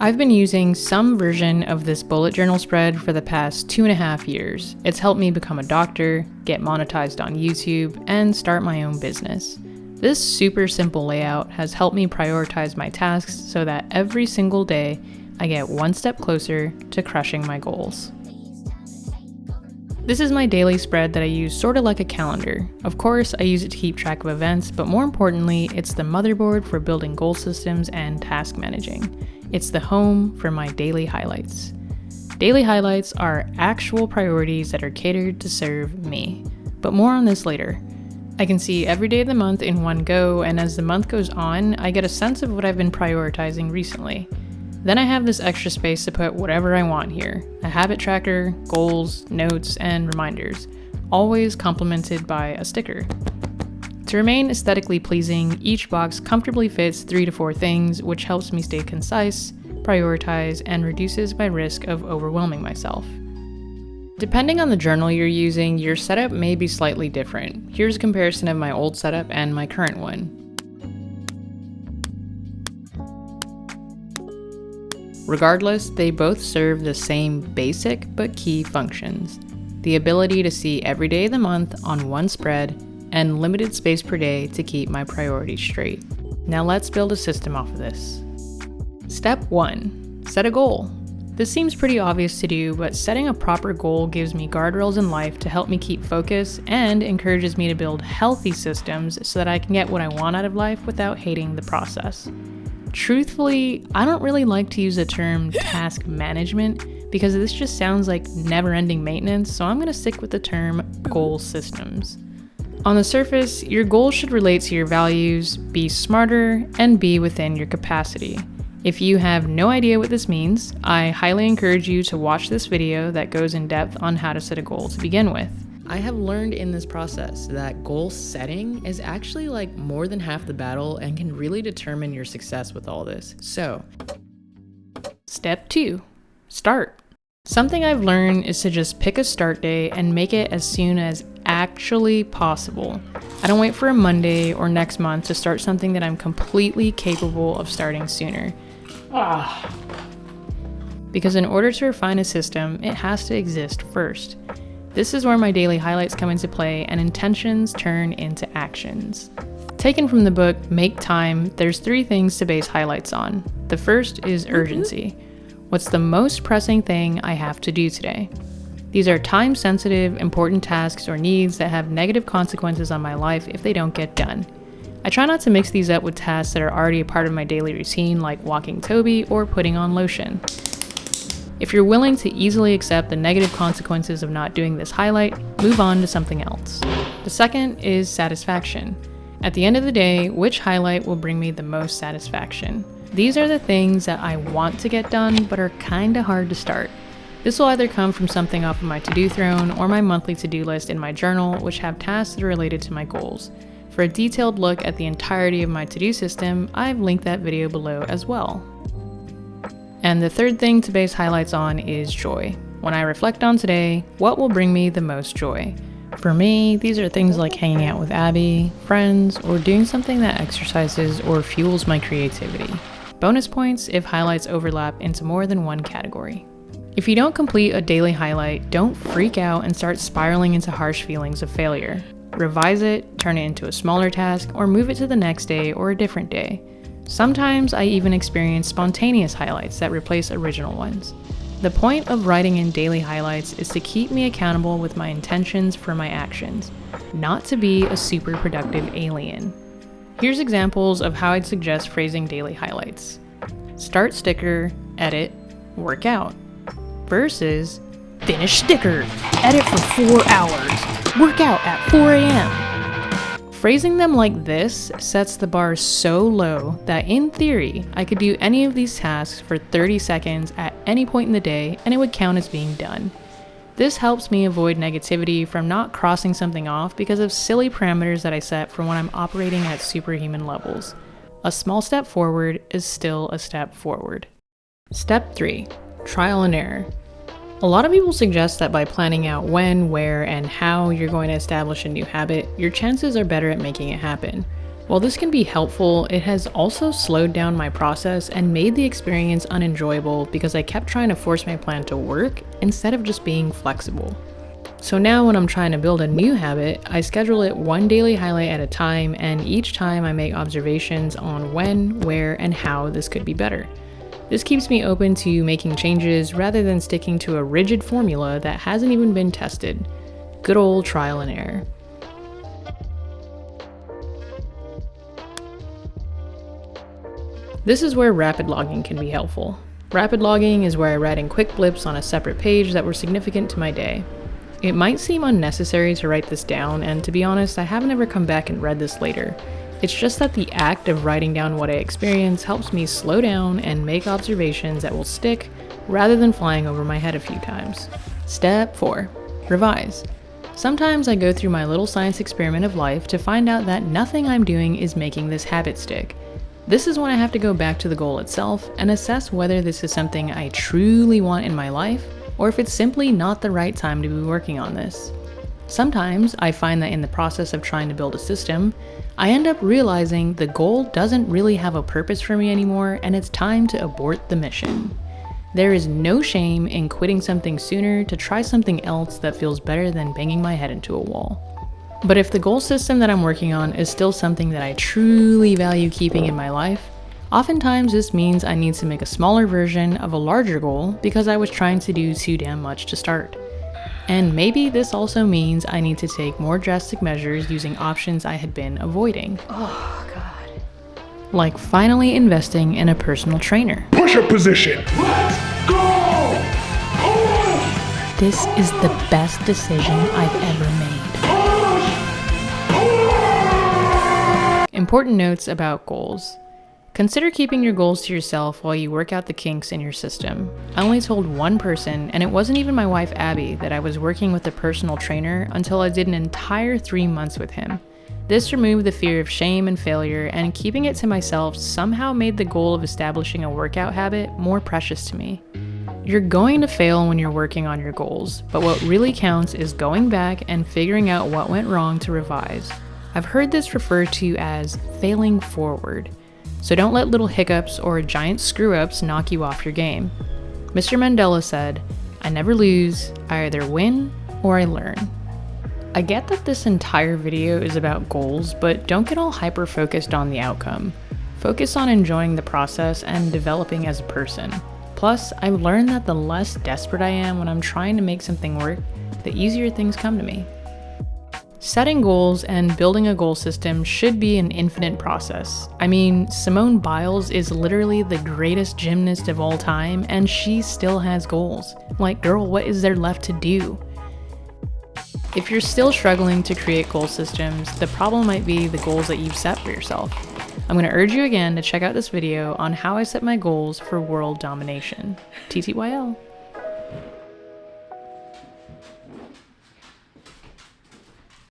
I've been using some version of this bullet journal spread for the past 2.5 years. It's helped me become a doctor, get monetized on YouTube, and start my own business. This super simple layout has helped me prioritize my tasks so that every single day I get one step closer to crushing my goals. This is my daily spread that I use sort of like a calendar. Of course, I use it to keep track of events, but more importantly, it's the motherboard for building goal systems and task managing. It's the home for my daily highlights. Daily highlights are actual priorities that are catered to serve me, but more on this later. I can see every day of the month in one go, and as the month goes on, I get a sense of what I've been prioritizing recently. Then I have this extra space to put whatever I want here: a habit tracker, goals, notes, and reminders, always complemented by a sticker. To remain aesthetically pleasing, each box comfortably fits 3 to 4 things, which helps me stay concise, prioritize, and reduces my risk of overwhelming myself. Depending on the journal you're using, your setup may be slightly different. Here's a comparison of my old setup and my current one. Regardless, they both serve the same basic but key functions: the ability to see every day of the month on one spread, and limited space per day to keep my priorities straight. Now let's build a system off of this. Step 1. Set a goal. This seems pretty obvious to do, but setting a proper goal gives me guardrails in life to help me keep focus and encourages me to build healthy systems so that I can get what I want out of life without hating the process. Truthfully, I don't really like to use the term task management because this just sounds like never-ending maintenance, so I'm going to stick with the term goal systems. On the surface, your goals should relate to your values, be smarter, and be within your capacity. If you have no idea what this means, I highly encourage you to watch this video that goes in depth on how to set a goal to begin with. I have learned in this process that goal setting is actually like more than half the battle and can really determine your success with all this. So, step 2, start. Something I've learned is to just pick a start day and make it as soon as actually possible. I don't wait for a Monday or next month to start something that I'm completely capable of starting sooner. Because in order to refine a system, it has to exist first. This is where my daily highlights come into play and intentions turn into actions. Taken from the book Make Time, there's 3 things to base highlights on. The first is urgency. What's the most pressing thing I have to do today? These are time-sensitive, important tasks or needs that have negative consequences on my life if they don't get done. I try not to mix these up with tasks that are already a part of my daily routine, like walking Toby or putting on lotion. If you're willing to easily accept the negative consequences of not doing this highlight, move on to something else. The second is satisfaction. At the end of the day, which highlight will bring me the most satisfaction? These are the things that I want to get done but are kinda hard to start. This will either come from something off of my to-do throne or my monthly to-do list in my journal, which have tasks that are related to my goals. For a detailed look at the entirety of my to-do system, I've linked that video below as well. And the third thing to base highlights on is joy. When I reflect on today, what will bring me the most joy? For me, these are things like hanging out with Abby, friends, or doing something that exercises or fuels my creativity. Bonus points if highlights overlap into more than one category. If you don't complete a daily highlight, don't freak out and start spiraling into harsh feelings of failure. Revise it, turn it into a smaller task, or move it to the next day or a different day. Sometimes I even experience spontaneous highlights that replace original ones. The point of writing in daily highlights is to keep me accountable with my intentions for my actions, not to be a super productive alien. Here's examples of how I'd suggest phrasing daily highlights. Start sticker, edit, work out. Versus finish sticker, edit for 4 hours, work out at 4 a.m. Phrasing them like this sets the bar so low that in theory, I could do any of these tasks for 30 seconds at any point in the day and it would count as being done. This helps me avoid negativity from not crossing something off because of silly parameters that I set for when I'm operating at superhuman levels. A small step forward is still a step forward. Step 3. Trial and error. A lot of people suggest that by planning out when, where, and how you're going to establish a new habit, your chances are better at making it happen. While this can be helpful, it has also slowed down my process and made the experience unenjoyable because I kept trying to force my plan to work instead of just being flexible. So now when I'm trying to build a new habit, I schedule it one daily highlight at a time, and each time I make observations on when, where, and how this could be better. This keeps me open to making changes rather than sticking to a rigid formula that hasn't even been tested. Good old trial and error. This is where rapid logging can be helpful. Rapid logging is where I write in quick blips on a separate page that were significant to my day. It might seem unnecessary to write this down, and to be honest, I haven't ever come back and read this later. It's just that the act of writing down what I experience helps me slow down and make observations that will stick rather than flying over my head a few times. Step 4. Revise. Sometimes I go through my little science experiment of life to find out that nothing I'm doing is making this habit stick. This is when I have to go back to the goal itself and assess whether this is something I truly want in my life, or if it's simply not the right time to be working on this. Sometimes I find that in the process of trying to build a system, I end up realizing the goal doesn't really have a purpose for me anymore and it's time to abort the mission. There is no shame in quitting something sooner to try something else that feels better than banging my head into a wall. But if the goal system that I'm working on is still something that I truly value keeping in my life, oftentimes this means I need to make a smaller version of a larger goal because I was trying to do too damn much to start. And maybe this also means I need to take more drastic measures using options I had been avoiding. Oh, God. Like finally investing in a personal trainer. Push-up position. Let's go! Push! This is the best decision I've ever made. Important notes about goals. Consider keeping your goals to yourself while you work out the kinks in your system. I only told one person, and it wasn't even my wife Abby, that I was working with a personal trainer until I did an entire 3 months with him. This removed the fear of shame and failure, and keeping it to myself somehow made the goal of establishing a workout habit more precious to me. You're going to fail when you're working on your goals, but what really counts is going back and figuring out what went wrong to revise. I've heard this referred to as failing forward. So don't let little hiccups or giant screw-ups knock you off your game. Mr. Mandela said, "I never lose, I either win or I learn." I get that this entire video is about goals, but don't get all hyper-focused on the outcome. Focus on enjoying the process and developing as a person. Plus, I've learned that the less desperate I am when I'm trying to make something work, the easier things come to me. Setting goals and building a goal system should be an infinite process. I mean, Simone Biles is literally the greatest gymnast of all time, and she still has goals. Like, girl, what is there left to do? If you're still struggling to create goal systems, the problem might be the goals that you've set for yourself. I'm going to urge you again to check out this video on how I set my goals for world domination. TTYL.